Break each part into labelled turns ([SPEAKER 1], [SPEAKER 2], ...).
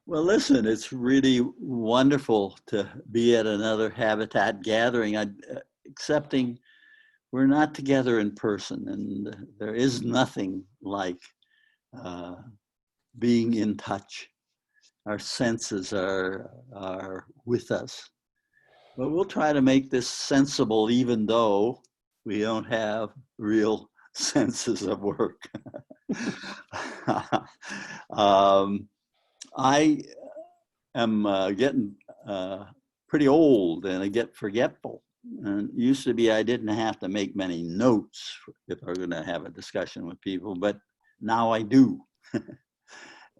[SPEAKER 1] Well, listen, it's really wonderful to be at another Habitat gathering, accepting we're not together in person, and there is nothing like uh, being in touch. Our senses are with us. But we'll try to make this sensible, even though we don't have real senses of work. um, I am getting pretty old and I get forgetful. And it used to be I didn't have to make many notes if I were going to have a discussion with people, but now I do.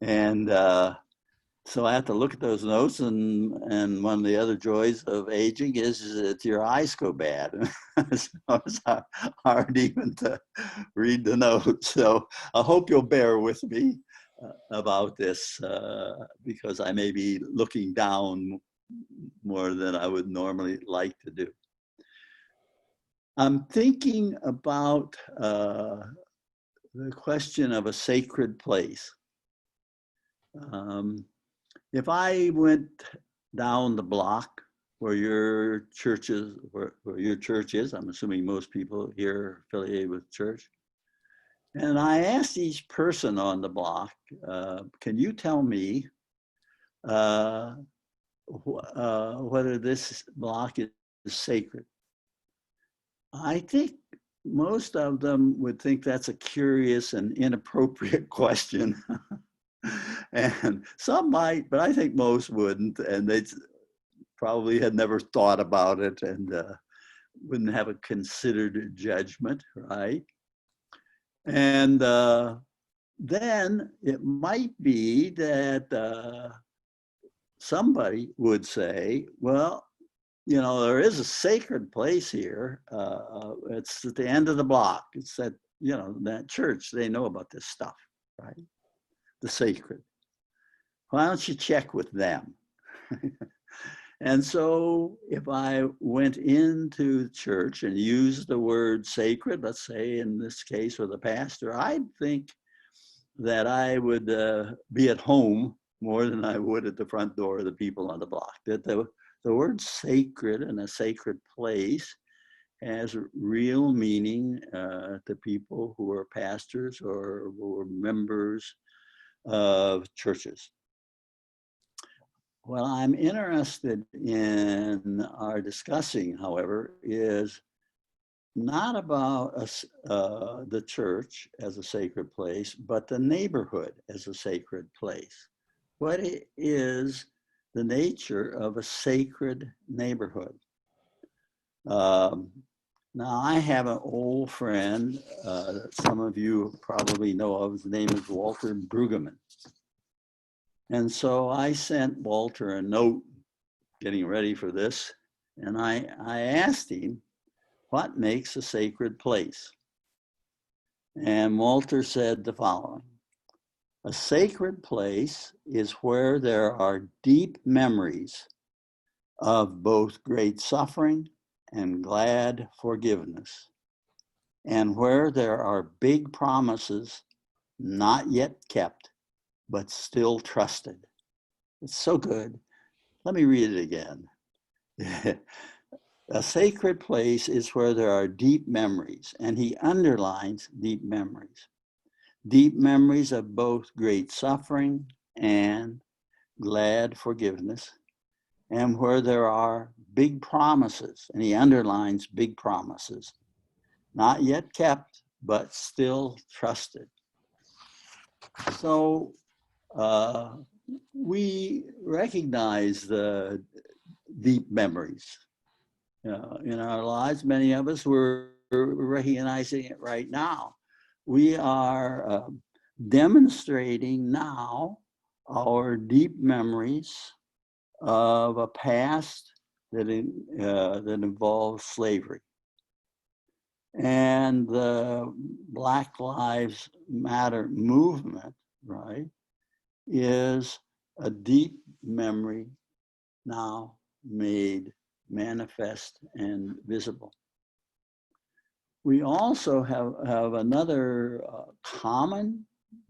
[SPEAKER 1] And so I have to look at those notes, and one of the other joys of aging is that your eyes go bad. So it's hard even to read the notes. So I hope you'll bear with me about this because I may be looking down more than I would normally like to do. I'm thinking about the question of a sacred place. If I went down the block where your church is, where your church is, I'm assuming most people here are affiliated with church, and I asked each person on the block, can you tell me whether this block is sacred? I think most of them would think that's a curious and inappropriate question. And some might, but I think most wouldn't. And they probably had never thought about it and wouldn't have a considered judgment, right? And then it might be that somebody would say, well, you know, there is a sacred place here. It's at the end of the block. It's that, you know, that church, they know about this stuff, right? The sacred. Why don't you check with them? And so if I went into church and used the word sacred, let's say in this case with a pastor, I'd think that I would be at home more than I would at the front door of the people on the block. That the word sacred and a sacred place has real meaning to people who are pastors or who are members of churches. What I'm interested in our discussing, however, is not about the church as a sacred place, but the neighborhood as a sacred place. What is the nature of a sacred neighborhood? Now, I have an old friend that some of you probably know of. His name is Walter Brueggemann. And so I sent Walter a note getting ready for this, and I asked him, what makes a sacred place? And Walter said the following: a sacred place is where there are deep memories of both great suffering and glad forgiveness, and where there are big promises not yet kept, but still trusted. It's so good. Let me read it again. A sacred place is where there are deep memories, and he underlines deep memories of both great suffering and glad forgiveness, and where there are big promises, and he underlines big promises, not yet kept, but still trusted. So we recognize the deep memories in our lives. Many of us were recognizing it right now. We are demonstrating now our deep memories of a past that involves slavery. And the Black Lives Matter movement, right, is a deep memory now made manifest and visible. We also have another common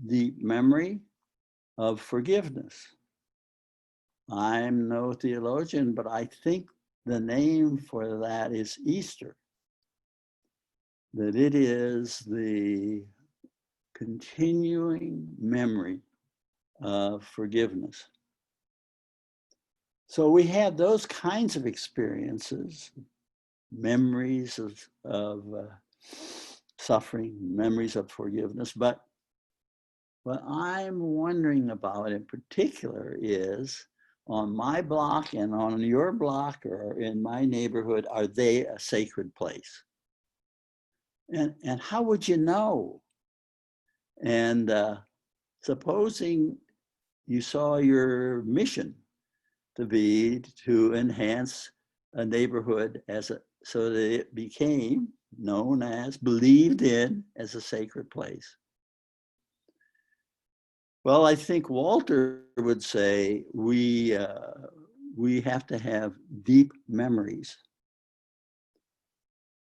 [SPEAKER 1] deep memory of forgiveness. I'm no theologian, but I think the name for that is Easter. That it is the continuing memory of forgiveness. So we have those kinds of experiences, memories of suffering, memories of forgiveness. But what I'm wondering about in particular is, on my block and on your block or in my neighborhood, are they a sacred place? And how would you know? And supposing you saw your mission to be to enhance a neighborhood so that it became known as, believed in as a sacred place. Well, I think Walter would say we have to have deep memories.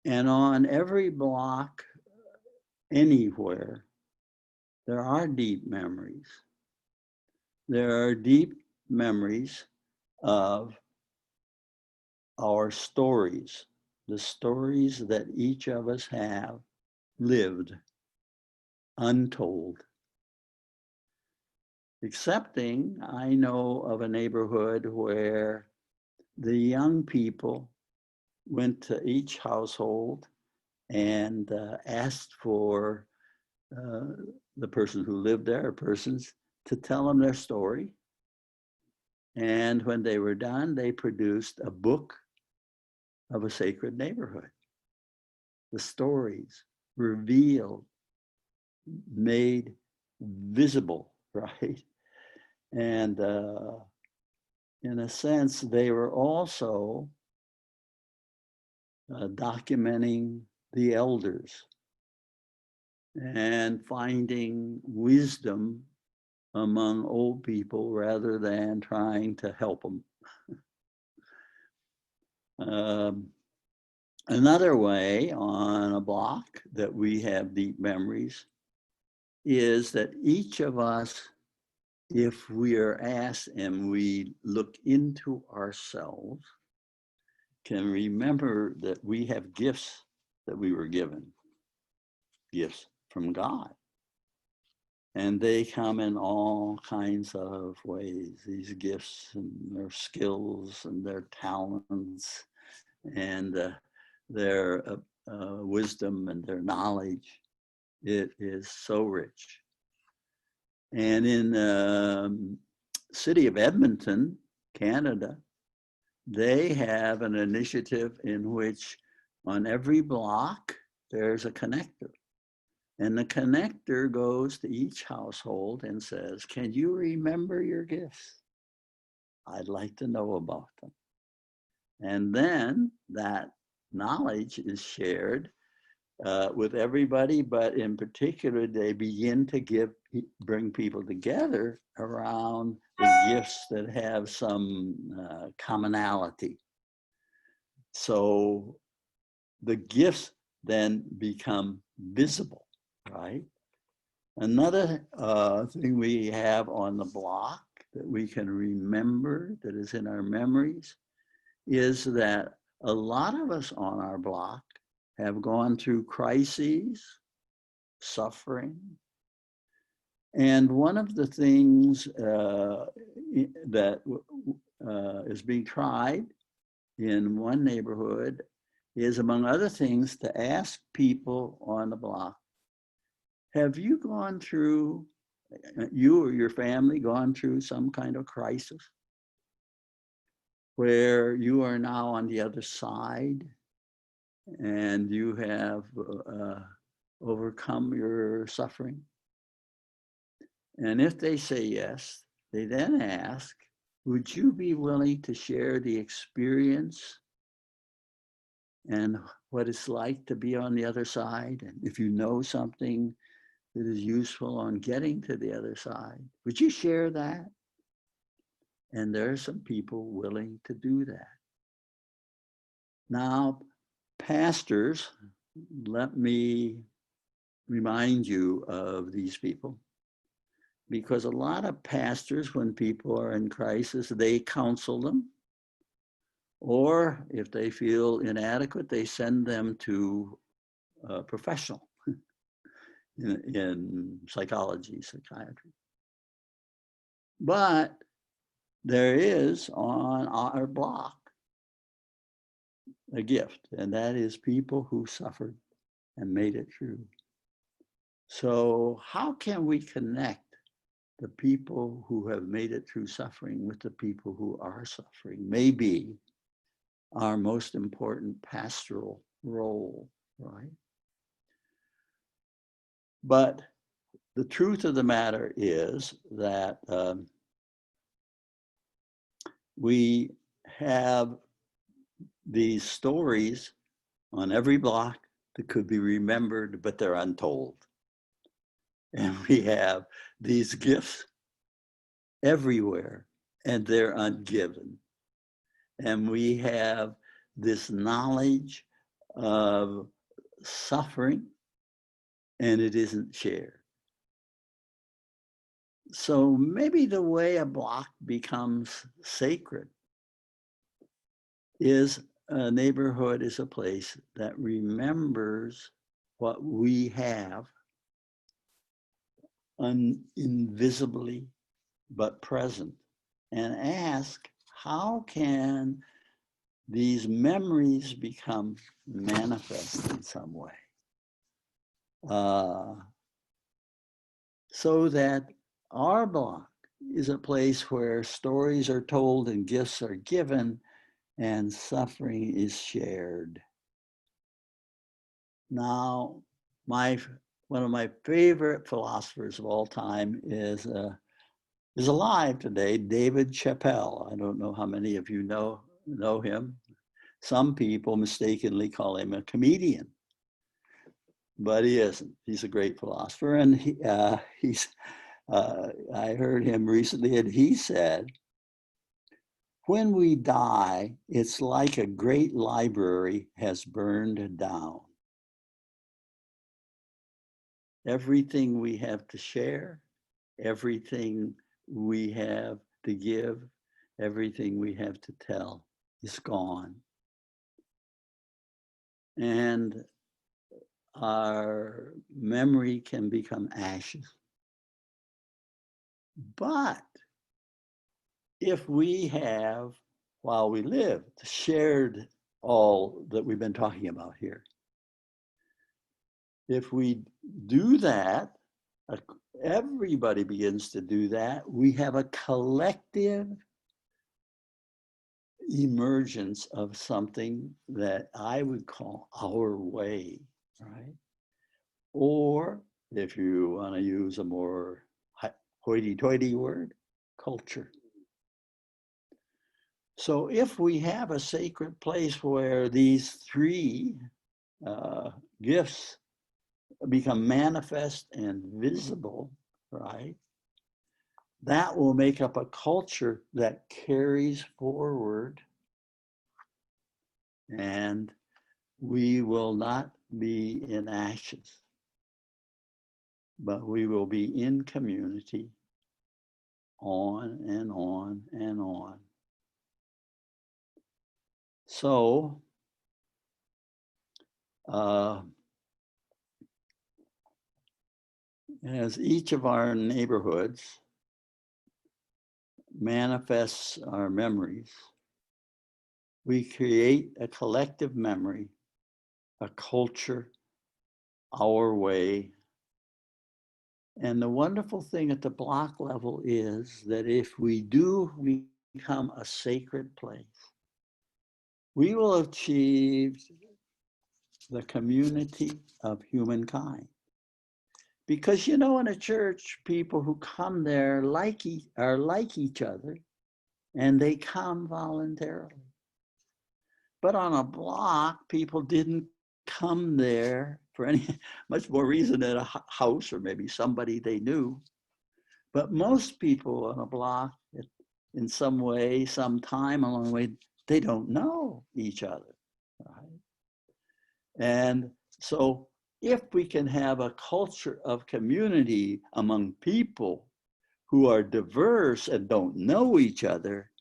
[SPEAKER 1] And on every block, anywhere, there are deep memories. There are deep memories of our stories, the stories that each of us have lived, untold. Excepting, I know of a neighborhood where the young people went to each household and asked for the person who lived there, or persons, to tell them their story. And when they were done, they produced a book of a sacred neighborhood. The stories revealed, made visible, right? And in a sense, they were also documenting the elders and finding wisdom among old people rather than trying to help them. Another way on a block that we have deep memories is that each of us, if we are asked and we look into ourselves, can remember that we have gifts that we were given, gifts from God. And they come in all kinds of ways, these gifts and their skills and their talents and their wisdom and their knowledge. It is so rich. And in city of Edmonton, Canada, they have an initiative in which on every block, there's a connector. And the connector goes to each household and says, can you remember your gifts? I'd like to know about them. And then that knowledge is shared with everybody, but in particular, they begin to bring people together around the gifts that have some commonality. So the gifts then become visible, right? Another thing we have on the block that we can remember, that is in our memories, is that a lot of us on our block have gone through crises, suffering. And one of the things that is being tried in one neighborhood is, among other things, to ask people on the block, have you gone through, you or your family gone through some kind of crisis where you are now on the other side and you have overcome your suffering? And if they say yes, they then ask, would you be willing to share the experience and what it's like to be on the other side? And if you know something that is useful on getting to the other side, would you share that? And there are some people willing to do that. Now, pastors, let me remind you of these people. because a lot of pastors, when people are in crisis, they counsel them. Or if they feel inadequate, they send them to a professional in psychology, psychiatry. But there is on our block a gift, and that is people who suffered and made it through. So how can we connect the people who have made it through suffering with the people who are suffering? Maybe our most important pastoral role, right? But the truth of the matter is that we have these stories on every block that could be remembered, but they're untold. And we have these gifts everywhere, and they're ungiven. And we have this knowledge of suffering, and it isn't shared. So maybe the way a block becomes sacred is a neighborhood is a place that remembers what we have invisibly but present, and ask, how can these memories become manifest in some way? So that our block is a place where stories are told and gifts are given and suffering is shared. Now, one of my favorite philosophers of all time is alive today, David Chappelle. I don't know how many of you know him. Some people mistakenly call him a comedian, but he isn't. He's a great philosopher, and I heard him recently, and he said, when we die, it's like a great library has burned down. Everything we have to share, everything we have to give, everything we have to tell is gone. And our memory can become ashes. But if we have, while we live, shared all that we've been talking about here, if we do that, everybody begins to do that, we have a collective emergence of something that I would call our way, right? Or if you want to use a more hoity-toity word, culture. So if we have a sacred place where these three gifts become manifest and visible, right? That will make up a culture that carries forward, and we will not be in ashes, but we will be in community on and on and on. So, as each of our neighborhoods manifests our memories, we create a collective memory, a culture, our way. And the wonderful thing at the block level is that if we do become a sacred place, we will achieve the community of humankind. Because, in a church, people who come there are like each other, and they come voluntarily. But on a block, people didn't come there for any much more reason than a house or maybe somebody they knew. But most people on a block, in some way, some time along the way, they don't know each other, right? And so if we can have a culture of community among people who are diverse and don't know each other,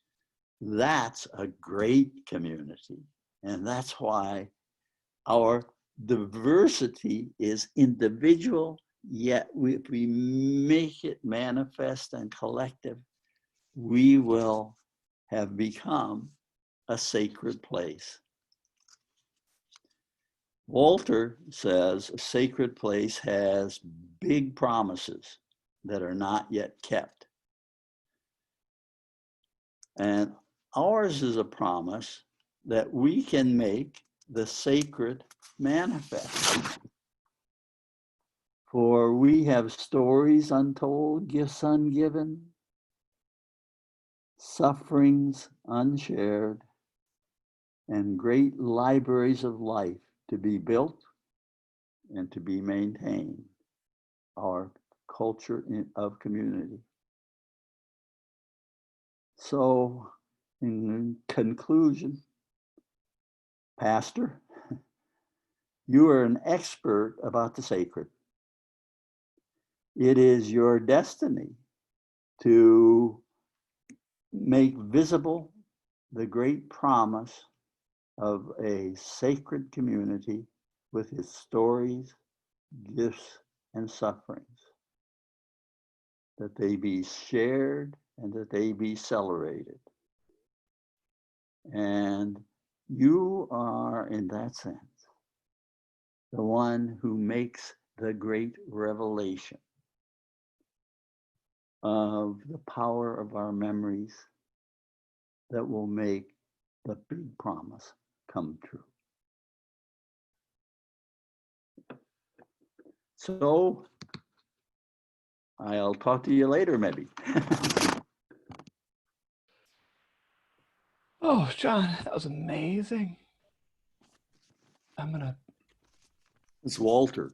[SPEAKER 1] that's a great community. And that's why our diversity is individual, yet if we make it manifest and collective, we will have become a sacred place. Walter says a sacred place has big promises that are not yet kept. And ours is a promise that we can make the sacred manifest. For we have stories untold, gifts ungiven, sufferings unshared, and great libraries of life to be built and to be maintained, our culture of community. So, in conclusion, Pastor, you are an expert about the sacred. It is your destiny to make visible the great promise of a sacred community with its stories, gifts, and sufferings, that they be shared and that they be celebrated. And you are, in that sense, the one who makes the great revelation of the power of our memories that will make the big promise come true. So I'll talk to you later, maybe.
[SPEAKER 2] Oh, John, that was amazing.
[SPEAKER 1] It's Walter.